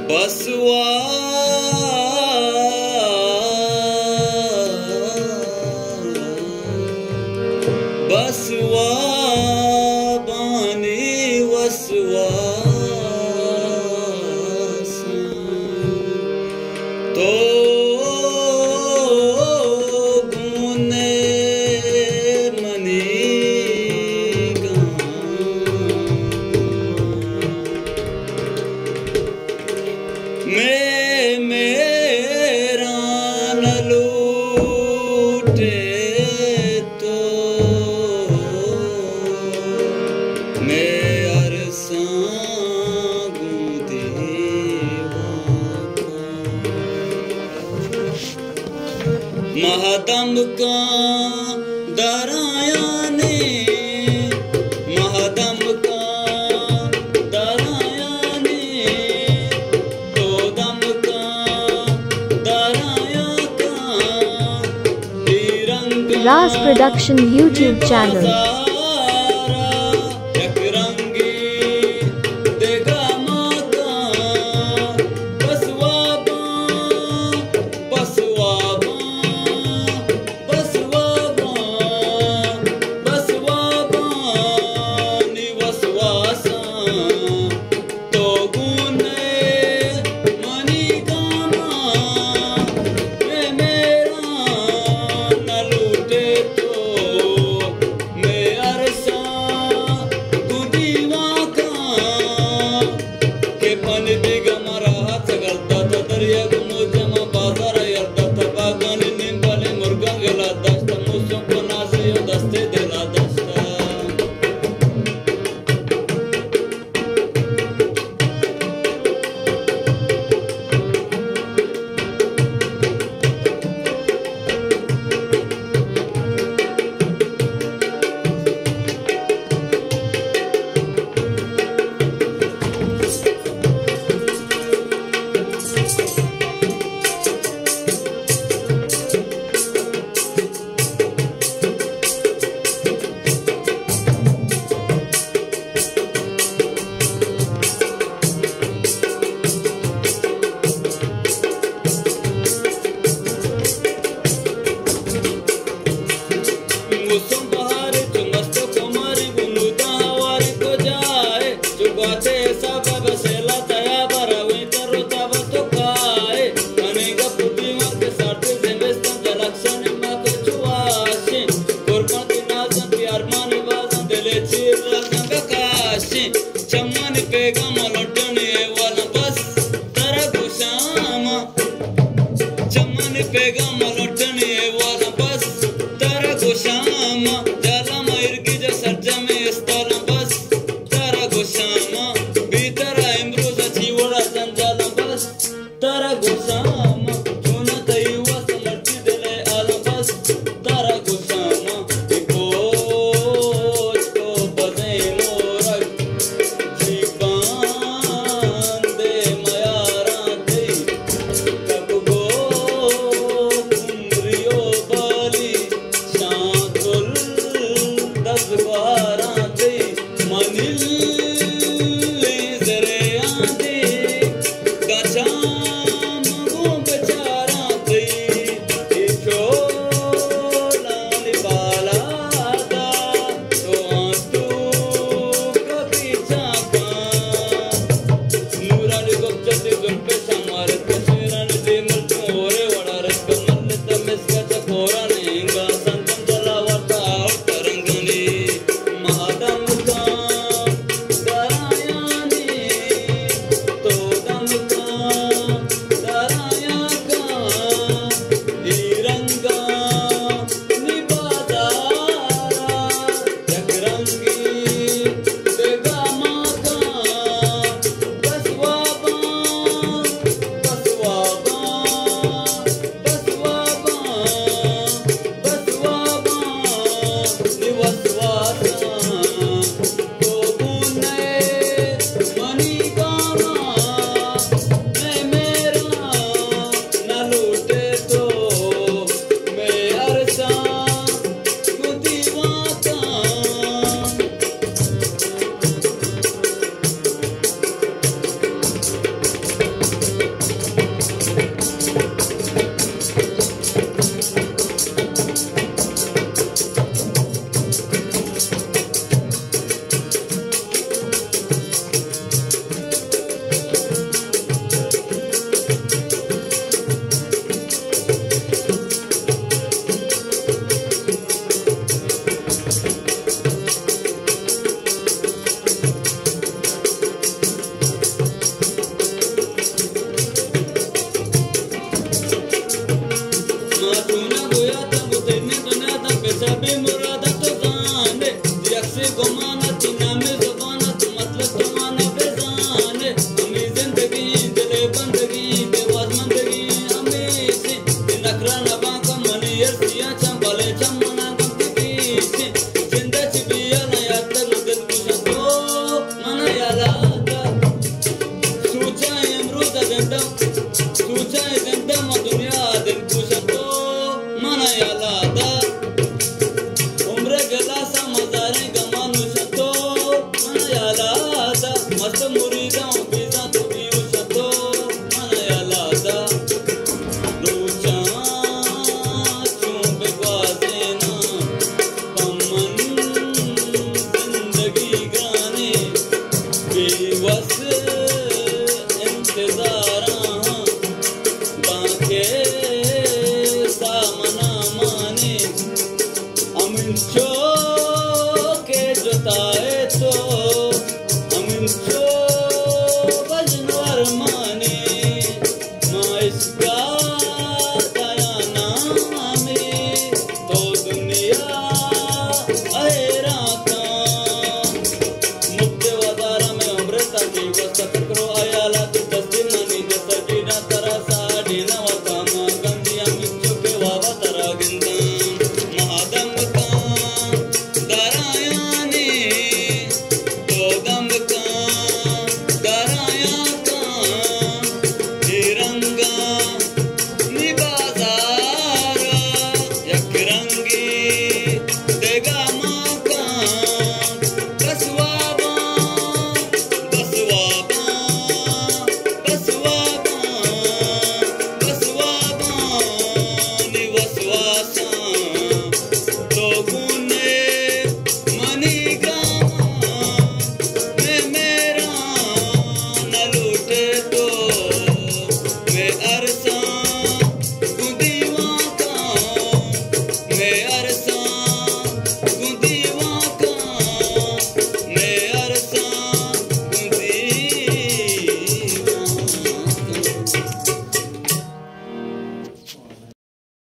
बसवा बसवा बानी वसवा तो गुने मनी मेरा न लूटे तो मैं अरसां महदम का दराया ने महदम का दराया ने तो दम का दराया का तिरंग Ras Production YouTube channel. चमन पेगा मलटने वाला बस तेरा गुस्सामा चमन पेगा मलटने वाला बस तेरा गुस्सामा जाला मयर की जो सर्जा में इस्ताला बस तेरा गुस्सामा बीतरा इम्रोज जीवड़ा जंजाला बस तेरा गुस्सामा चुना तयुवा समर्ची दिले आला बस तेरा गुस्सामा मनिल मस्त मुरीदां बिजा तू भी उछतो मनाया लादा रोचा चूं बेग्वाजे ना पमन जिंदगी गाने बेवस इंतजारा बाके सामना माने अमिन चो के जोताए तो अमिन चो